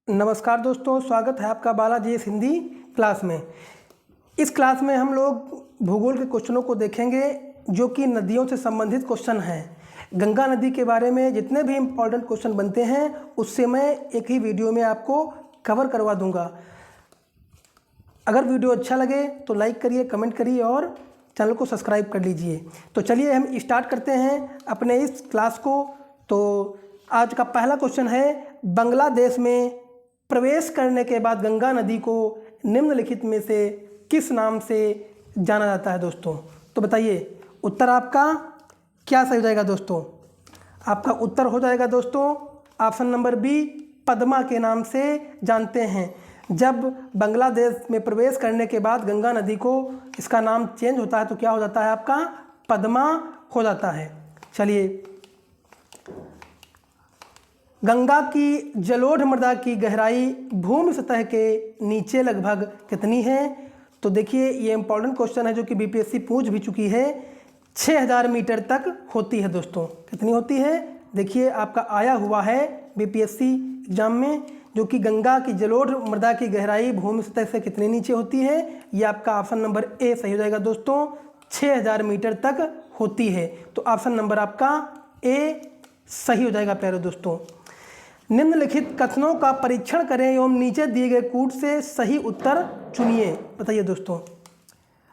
नमस्कार दोस्तों, स्वागत है आपका बालाजी इस हिंदी क्लास में। इस क्लास में हम लोग भूगोल के क्वेश्चनों को देखेंगे जो कि नदियों से संबंधित क्वेश्चन हैं। गंगा नदी के बारे में जितने भी इम्पोर्टेंट क्वेश्चन बनते हैं उससे मैं एक ही वीडियो में आपको कवर करवा दूंगा। अगर वीडियो अच्छा लगे तो लाइक करिए, कमेंट करिए और चैनल को सब्सक्राइब कर लीजिए। तो चलिए हम स्टार्ट करते हैं अपने इस क्लास को। तो आज का पहला क्वेश्चन है, बांग्लादेश में प्रवेश करने के बाद गंगा नदी को निम्नलिखित में से किस नाम से जाना जाता है दोस्तों? तो बताइए उत्तर आपका क्या सही हो जाएगा दोस्तों? आपका उत्तर हो जाएगा दोस्तों ऑप्शन नंबर बी, पद्मा के नाम से जानते हैं। जब बांग्लादेश में प्रवेश करने के बाद गंगा नदी को इसका नाम चेंज होता है तो क्या हो जाता है? आपका पद्मा हो जाता है। चलिए, गंगा की जलोढ़ मृदा की गहराई भूमि सतह के नीचे लगभग कितनी है? तो देखिए ये इंपॉर्टेंट क्वेश्चन है जो कि बीपीएससी पूछ भी चुकी है। 6000 मीटर तक होती है दोस्तों। कितनी होती है? देखिए आपका आया हुआ है बीपीएससी एग्जाम में, जो कि गंगा की जलोढ़ मृदा की गहराई भूमि सतह से कितने नीचे होती है। ये आपका ऑप्शन नंबर ए सही हो जाएगा दोस्तों, 6000 मीटर तक होती है। तो ऑप्शन नंबर आपका ए सही हो जाएगा प्यारे दोस्तों। निम्नलिखित कथनों का परीक्षण करें एवं नीचे दिए गए कूट से सही उत्तर चुनिए। बताइए दोस्तों,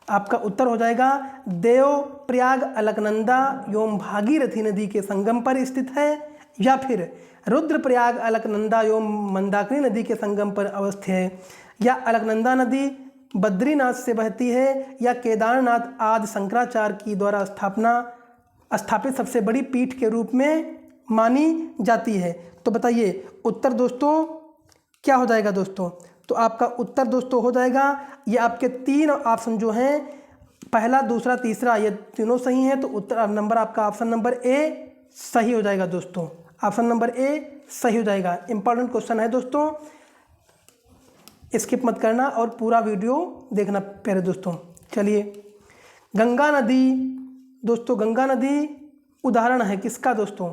आपका उत्तर हो जाएगा देव प्रयाग अलकनंदा एवं भागीरथी नदी के संगम पर स्थित है, या फिर रुद्रप्रयाग अलकनंदा एवं मंदाकिनी नदी के संगम पर अवस्थित है, या अलकनंदा नदी बद्रीनाथ से बहती है, या केदारनाथ आदि शंकराचार्य की द्वारा स्थापित सबसे बड़ी पीठ के रूप में मानी जाती है। तो बताइए उत्तर दोस्तों क्या हो जाएगा दोस्तों? तो आपका उत्तर दोस्तों हो जाएगा, ये आपके तीन ऑप्शन जो हैं, पहला, दूसरा, तीसरा, ये तीनों सही हैं। तो उत्तर नंबर आपका ऑप्शन नंबर ए सही हो जाएगा दोस्तों। ऑप्शन नंबर ए सही हो जाएगा। इंपॉर्टेंट क्वेश्चन है दोस्तों, स्किप मत करना और पूरा वीडियो देखना प्यारे दोस्तों। चलिए, गंगा नदी दोस्तों, गंगा नदी उदाहरण है किसका दोस्तों?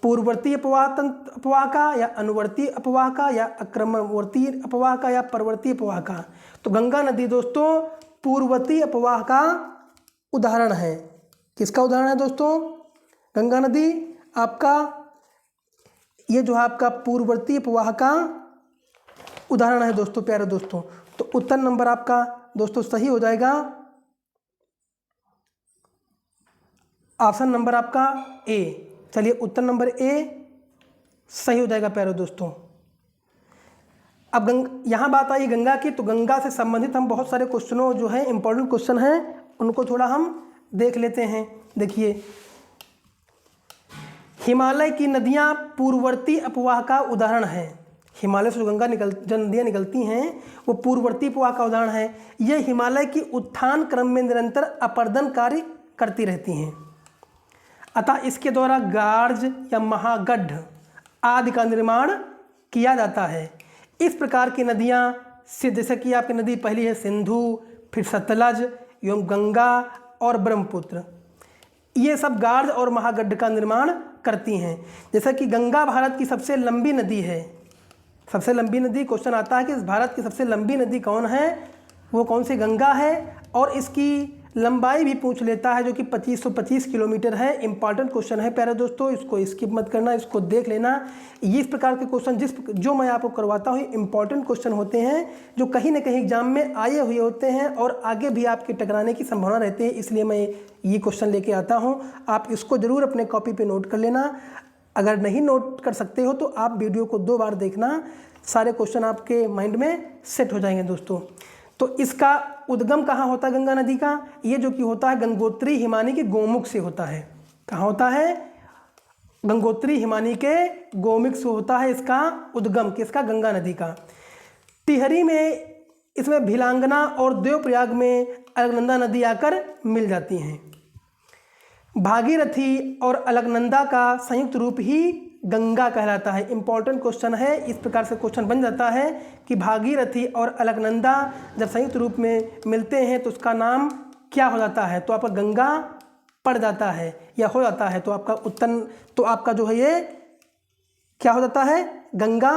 पूर्ववर्ती अपवाह का, या अनुवर्ती अपवाह का, या अक्रमवर्ती अपवाह का, या परवर्ती अपवाह का? तो गंगा नदी दोस्तों पूर्ववर्ती अपवाह का उदाहरण है। किसका उदाहरण है दोस्तों? गंगा नदी आपका ये जो है आपका पूर्ववर्ती अपवाह का उदाहरण है दोस्तों प्यारे दोस्तों। तो उत्तर नंबर आपका दोस्तों सही हो जाएगा ऑप्शन नंबर आपका ए। चलिए, उत्तर नंबर ए सही हो जाएगा प्यारे दोस्तों। अब यहाँ बात आई गंगा की, तो गंगा से संबंधित हम बहुत सारे क्वेश्चनों जो है इंपॉर्टेंट क्वेश्चन हैं उनको थोड़ा हम देख लेते हैं। देखिए, हिमालय की नदियाँ पूर्ववर्ती अपवाह का उदाहरण है। हिमालय से जो जो नदियाँ निकलती हैं वो पूर्ववर्ती अपवाह का उदाहरण है। ये हिमालय की उत्थान क्रम में निरंतर अपर्दन कार्य करती रहती हैं, अतः इसके द्वारा गार्ज या महागढ़ आदि का निर्माण किया जाता है। इस प्रकार की नदियाँ जैसे कि आपकी नदी पहली है सिंधु, फिर सतलज एवं गंगा और ब्रह्मपुत्र, ये सब गार्ज और महागढ़ का निर्माण करती हैं। जैसा कि गंगा भारत की सबसे लंबी नदी है। सबसे लंबी नदी क्वेश्चन आता है कि इस भारत की सबसे लंबी नदी कौन है, वो कौन सी गंगा है, और इसकी लंबाई भी पूछ लेता है जो कि 2525 किलोमीटर है। इंपॉर्टेंट क्वेश्चन है प्यारे दोस्तों, इसको स्किप मत करना, इसको देख लेना। ये इस प्रकार के क्वेश्चन जो मैं आपको करवाता हूँ इंपॉर्टेंट क्वेश्चन होते हैं जो कहीं ना कहीं एग्जाम में आए हुए होते हैं और आगे भी आपके टकराने की संभावना रहती है, इसलिए मैं ये क्वेश्चन लेके आता हूँ। आप इसको ज़रूर अपने कॉपी पर नोट कर लेना। अगर नहीं नोट कर सकते हो तो आप वीडियो को 2 बार देखना, सारे क्वेश्चन आपके माइंड में सेट हो जाएंगे दोस्तों। तो इसका उद्गम कहाँ होता है गंगा नदी का? ये जो कि होता है गंगोत्री हिमानी के गोमुख से होता है। कहाँ होता है? गंगोत्री हिमानी के गोमुख से होता है इसका उद्गम। किसका? गंगा नदी का। टिहरी में इसमें भिलांगना और देवप्रयाग में अलकनंदा नदी आकर मिल जाती हैं। भागीरथी और अलकनंदा का संयुक्त रूप ही गंगा कहलाता है। इंपॉर्टेंट क्वेश्चन है, इस प्रकार से क्वेश्चन बन जाता है कि भागीरथी और अलकनंदा जब संयुक्त रूप में मिलते हैं तो उसका नाम क्या हो जाता है? तो आपका गंगा पड़ जाता है या हो जाता है। तो आपका उत्तर, तो आपका जो है ये क्या हो जाता है? गंगा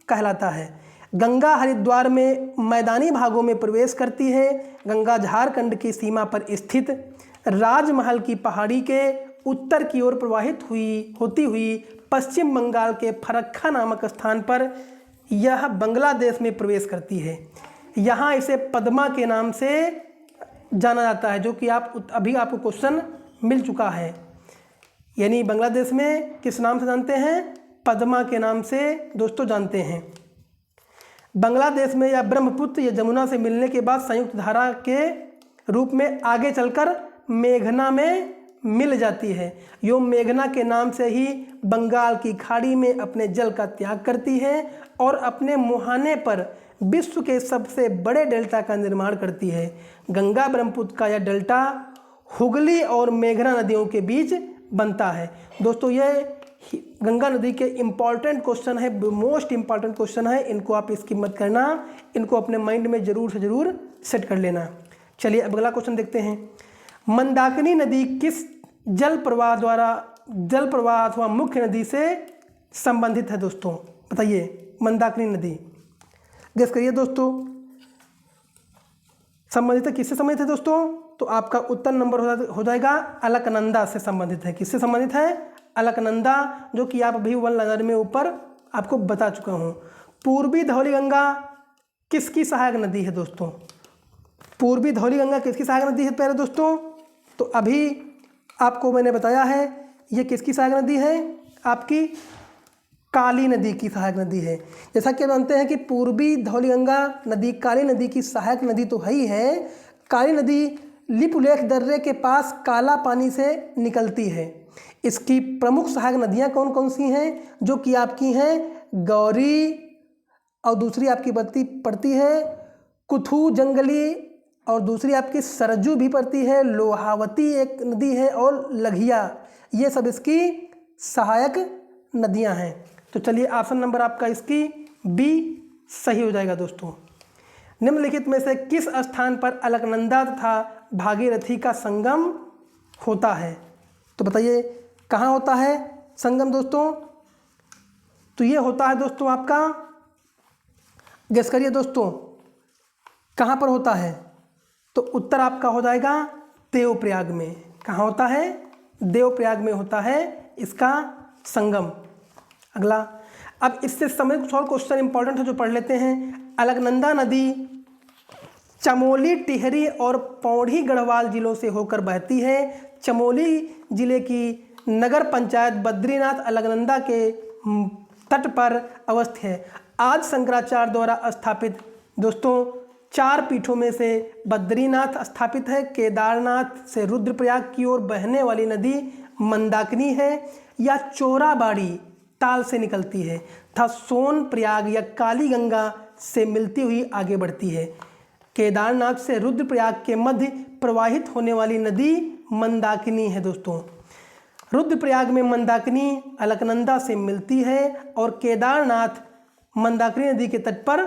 कहलाता है। गंगा हरिद्वार में मैदानी भागों में प्रवेश करती है। गंगा झारखंड की सीमा पर स्थित राजमहल की पहाड़ी के उत्तर की ओर प्रवाहित होती हुई पश्चिम बंगाल के फरक्का नामक स्थान पर यह बांग्लादेश में प्रवेश करती है। यहाँ इसे पद्मा के नाम से जाना जाता है, जो कि अभी आपको क्वेश्चन मिल चुका है। यानी बांग्लादेश में किस नाम से जानते हैं? पद्मा के नाम से दोस्तों जानते हैं। बांग्लादेश में यह ब्रह्मपुत्र या जमुना से मिलने के बाद संयुक्त धारा के रूप में आगे चलकर मेघना में मिल जाती है। यो मेघना के नाम से ही बंगाल की खाड़ी में अपने जल का त्याग करती है और अपने मुहाने पर विश्व के सबसे बड़े डेल्टा का निर्माण करती है। गंगा ब्रह्मपुत्र का यह डेल्टा हुगली और मेघना नदियों के बीच बनता है। दोस्तों ये गंगा नदी के इम्पॉर्टेंट क्वेश्चन है, मोस्ट इम्पॉर्टेंट क्वेश्चन है। इनको आप स्किप मत करना, इनको अपने माइंड में ज़रूर से ज़रूर सेट कर लेना। चलिए अब अगला क्वेश्चन देखते हैं। मंदाकिनी नदी किस जल प्रवाह अथवा मुख्य नदी से संबंधित है दोस्तों? बताइए। मंदाकिनी नदी गेस करिए दोस्तों। संबंधित है, किससे संबंधित है दोस्तों? तो आपका उत्तर नंबर हो जाएगा अलकनंदा से संबंधित है। किससे संबंधित है? अलकनंदा, जो कि आप अभी 1 लाइनर में ऊपर आपको बता चुका हूँ। पूर्वी धौली गंगा किसकी सहायक नदी है दोस्तों? पूर्वी धौली गंगा किसकी सहायक नदी है प्यारे दोस्तों? तो अभी आपको मैंने बताया है ये किसकी सहायक नदी है? आपकी काली नदी की सहायक नदी है। जैसा कि आप जानते हैं कि पूर्वी धौली गंगा नदी काली नदी की सहायक नदी तो है ही है। काली नदी लिपुलेख दर्रे के पास काला पानी से निकलती है। इसकी प्रमुख सहायक नदियां कौन कौन सी हैं? जो कि आपकी हैं गौरी, और दूसरी आपकी पड़ती है कुथू जंगली, और दूसरी आपकी सरजू भी पड़ती है, लोहावती एक नदी है, और लघिया। ये सब इसकी सहायक नदियां हैं। तो चलिए ऑप्शन नंबर आपका इसकी बी सही हो जाएगा दोस्तों। निम्नलिखित में से किस स्थान पर अलकनंदा तथा भागीरथी का संगम होता है? तो बताइए कहाँ होता है संगम दोस्तों? तो ये होता है दोस्तों आपका, गेस करिए दोस्तों कहाँ पर होता है? तो उत्तर आपका हो जाएगा देवप्रयाग में। कहाँ होता है? देवप्रयाग में होता है इसका संगम। अगला, अब इससे संबंधित कुछ और क्वेश्चन इंपॉर्टेंट है जो पढ़ लेते हैं। अलकनंदा नदी चमोली, टिहरी और पौड़ी गढ़वाल जिलों से होकर बहती है। चमोली जिले की नगर पंचायत बद्रीनाथ अलकनंदा के तट पर अवस्थित है। आज शंकराचार्य द्वारा स्थापित दोस्तों 4 पीठों में से बद्रीनाथ स्थापित है। केदारनाथ से रुद्रप्रयाग की ओर बहने वाली नदी मंदाकिनी है या चोराबाड़ी ताल से निकलती है तथा सोनप्रयाग या काली गंगा से मिलती हुई आगे बढ़ती है। केदारनाथ से रुद्रप्रयाग के मध्य प्रवाहित होने वाली नदी मंदाकिनी है दोस्तों। रुद्रप्रयाग में मंदाकिनी अलकनंदा से मिलती है और केदारनाथ मंदाकिनी नदी के तट पर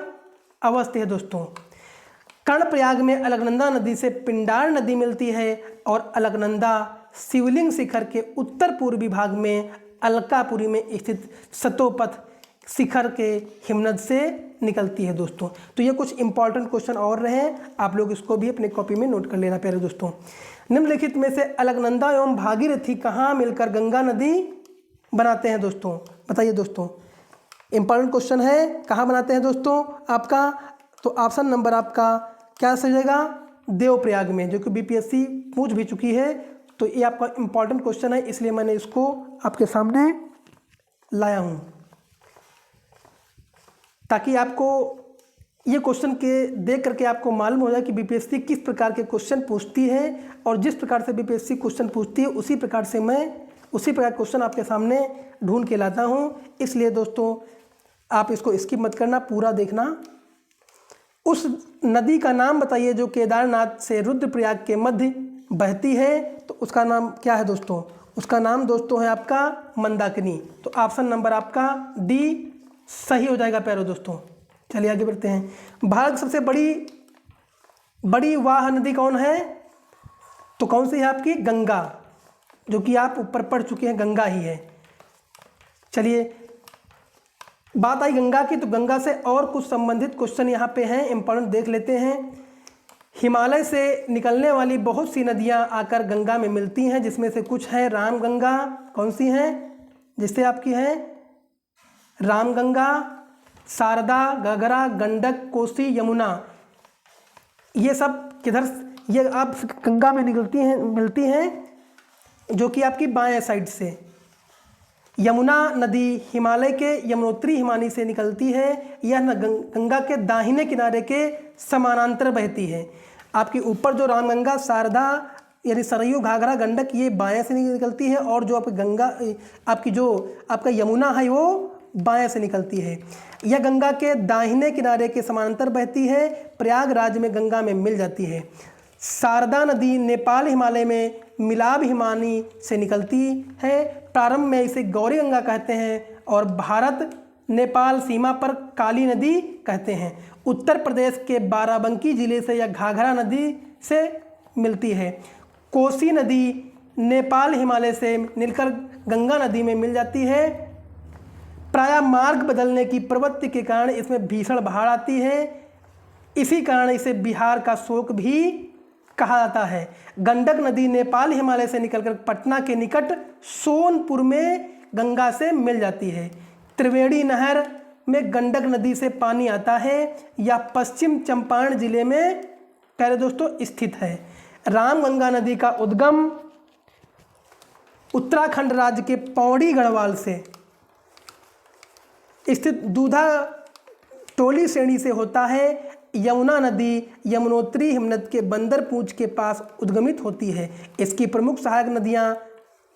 अवस्थित है दोस्तों। कर्णप्रयाग में अलकनंदा नदी से पिंडार नदी मिलती है और अलकनंदा शिवलिंग शिखर के उत्तर पूर्वी भाग में अलकापुरी में स्थित सतोपथ शिखर के हिमनद से निकलती है दोस्तों। तो ये कुछ इंपॉर्टेंट क्वेश्चन और रहे, आप लोग इसको भी अपने कॉपी में नोट कर लेना प्यारे दोस्तों। निम्नलिखित में से अलकनंदा एवं भागीरथी कहाँ मिलकर गंगा नदी बनाते हैं दोस्तों? बताइए दोस्तों, इंपॉर्टेंट क्वेश्चन है, कहाँ बनाते हैं दोस्तों आपका? तो ऑप्शन नंबर आपका क्या सही जाएगा? देवप्रयाग में, जो कि बीपीएससी पूछ भी चुकी है। तो ये आपका इंपॉर्टेंट क्वेश्चन है, इसलिए मैंने इसको आपके सामने लाया हूँ ताकि आपको ये क्वेश्चन के देख करके आपको मालूम हो जाए कि बीपीएससी किस प्रकार के क्वेश्चन पूछती है, और जिस प्रकार से बीपीएससी क्वेश्चन पूछती है उसी प्रकार से मैं उसी प्रकार क्वेश्चन आपके सामने ढूंढ के लाता हूँ। इसलिए दोस्तों आप इसको स्किप मत करना, पूरा देखना। उस नदी का नाम बताइए जो केदारनाथ से रुद्रप्रयाग के मध्य बहती है, तो उसका नाम क्या है दोस्तों? उसका नाम दोस्तों है आपका मंदाकिनी। तो ऑप्शन नंबर आपका डी सही हो जाएगा प्यारे दोस्तों। चलिए आगे बढ़ते हैं। भारत की सबसे बड़ी वाह नदी कौन है? तो कौन सी है आपकी? गंगा, जो कि आप ऊपर पढ़ चुके हैं, गंगा ही है। चलिए बात आई गंगा की, तो गंगा से और कुछ संबंधित क्वेश्चन यहाँ पे हैं, इंपॉर्टेंट देख लेते हैं। हिमालय से निकलने वाली बहुत सी नदियाँ आकर गंगा में मिलती हैं, जिसमें से कुछ हैं रामगंगा। कौन सी हैं? जिससे आपकी हैं रामगंगा, शारदा, घाघरा, गंडक, कोसी, यमुना। ये सब किधर, ये आप गंगा में मिलती हैं जो कि आपकी बाएं साइड से। यमुना नदी हिमालय के यमुनोत्री हिमानी से निकलती है। यह गंगा के दाहिने किनारे के समानांतर बहती है। आपके ऊपर जो रामगंगा, शारदा यानी सरयू, घाघरा, गंडक, ये बाएं से निकलती है, और जो आपकी गंगा, आपकी जो आपका यमुना है वो बाएं से निकलती है। यह गंगा के दाहिने किनारे के समानांतर बहती है, प्रयागराज में गंगा में मिल जाती है। शारदा नदी नेपाल हिमालय में मिलाब हिमानी से निकलती है। प्रारंभ में इसे गौरी गंगा कहते हैं और भारत नेपाल सीमा पर काली नदी कहते हैं। उत्तर प्रदेश के बाराबंकी जिले से यह घाघरा नदी से मिलती है। कोसी नदी नेपाल हिमालय से मिलकर गंगा नदी में मिल जाती है। प्रायः मार्ग बदलने की प्रवृत्ति के कारण इसमें भीषण बाढ़ आती है। इसी कारण इसे बिहार का शोक भी कहा जाता है। गंडक नदी नेपाल हिमालय से निकलकर पटना के निकट सोनपुर में गंगा से मिल जाती है। त्रिवेणी नहर में गंडक नदी से पानी आता है। यह पश्चिम चंपारण जिले में प्यारे दोस्तों स्थित है। रामगंगा नदी का उद्गम उत्तराखंड राज्य के पौड़ी गढ़वाल से स्थित दूधा टोली श्रेणी से होता है। यमुना नदी यमुनोत्री हिमनद के बंदरपूंछ के पास उद्गमित होती है। इसकी प्रमुख सहायक नदियां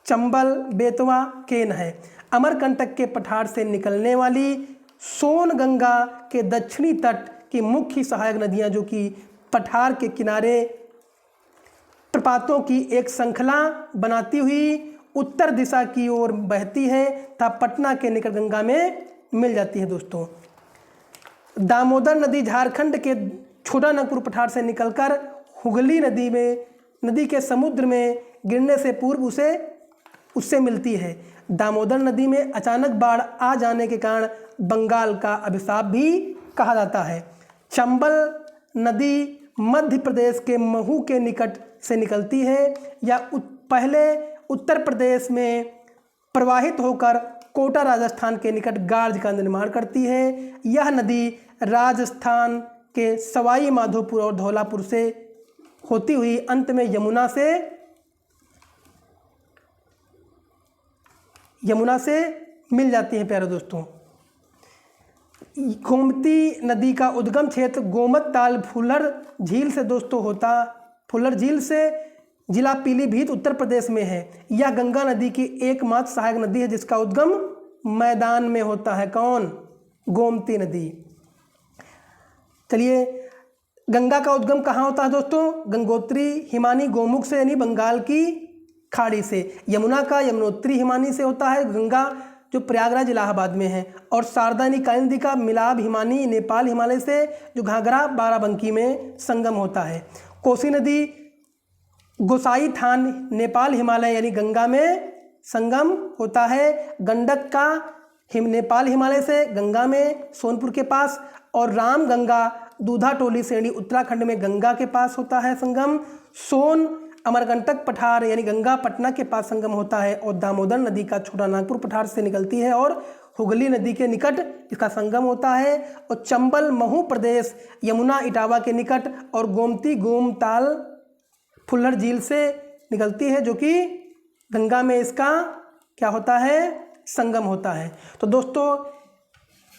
चंबल, बेतवा, केन है। अमरकंटक के पठार से निकलने वाली सोन गंगा के दक्षिणी तट की मुख्य सहायक नदियां, जो कि पठार के किनारे प्रपातों की एक श्रृंखला बनाती हुई उत्तर दिशा की ओर बहती है तथा पटना के निकट गंगा में मिल जाती है। दोस्तों, दामोदर नदी झारखंड के छोटा नागपुर पठार से निकलकर हुगली नदी के समुद्र में गिरने से पूर्व उससे मिलती है। दामोदर नदी में अचानक बाढ़ आ जाने के कारण बंगाल का अभिशाप भी कहा जाता है। चंबल नदी मध्य प्रदेश के महू के निकट से निकलती है। यह पहले उत्तर प्रदेश में प्रवाहित होकर कोटा राजस्थान के निकट गार्ज का निर्माण करती है। यह नदी राजस्थान के सवाई माधोपुर और धौलापुर से होती हुई अंत में यमुना से मिल जाती है। प्यारे दोस्तों, गोमती नदी का उद्गम क्षेत्र गोमत ताल फुलर झील से दोस्तों होता। फुलर झील से जिला पीलीभीत उत्तर प्रदेश में है। यह गंगा नदी की एकमात्र सहायक नदी है जिसका उद्गम मैदान में होता है। कौन? गोमती नदी। चलिए, गंगा का उद्गम कहाँ होता है दोस्तों? गंगोत्री हिमानी गोमुख से यानी बंगाल की खाड़ी से। यमुना का यमुनोत्री हिमानी से होता है। गंगा जो प्रयागराज इलाहाबाद में है। और शारदा यानी काली नदी का मिलाब हिमानी नेपाल हिमालय से जो घाघरा बाराबंकी में संगम होता है। कोसी नदी गोसाई थान नेपाल हिमालय यानी गंगा में संगम होता है। गंडक का नेपाल हिमालय से गंगा में सोनपुर के पास। और रामगंगा दूधा टोली श्रेणी उत्तराखंड में गंगा के पास होता है संगम। सोन अमरकंटक पठार यानी गंगा पटना के पास संगम होता है। और दामोदर नदी का छोटा नागपुर पठार से निकलती है और हुगली नदी के निकट इसका संगम होता है। और चंबल महू प्रदेश यमुना इटावा के निकट और गोमती गोमताल फुल्लर झील से निकलती है, जो कि गंगा में इसका क्या होता है? संगम होता है। तो दोस्तों,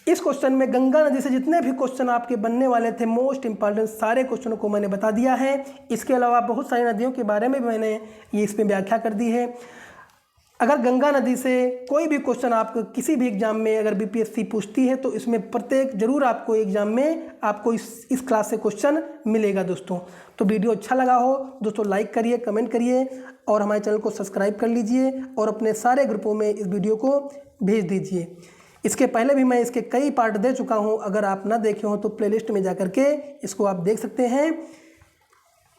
इस क्वेश्चन में गंगा नदी से जितने भी क्वेश्चन आपके बनने वाले थे, मोस्ट इंपॉर्टेंट सारे क्वेश्चनों को मैंने बता दिया है। इसके अलावा बहुत सारी नदियों के बारे में भी मैंने ये इसमें व्याख्या कर दी है। अगर गंगा नदी से कोई भी क्वेश्चन आपको किसी भी एग्जाम में अगर बीपीएससी पूछती है तो इसमें प्रत्येक जरूर आपको एग्जाम में आपको इस क्लास से क्वेश्चन मिलेगा। दोस्तों, तो वीडियो अच्छा लगा हो दोस्तों लाइक करिए, कमेंट करिए और हमारे चैनल को सब्सक्राइब कर लीजिए और अपने सारे ग्रुपों में इस वीडियो को भेज दीजिए। इसके पहले भी मैं इसके कई पार्ट दे चुका हूँ, अगर आप ना देखे हो तो प्लेलिस्ट में जा करके इसको आप देख सकते हैं।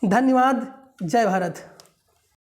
धन्यवाद। जय भारत।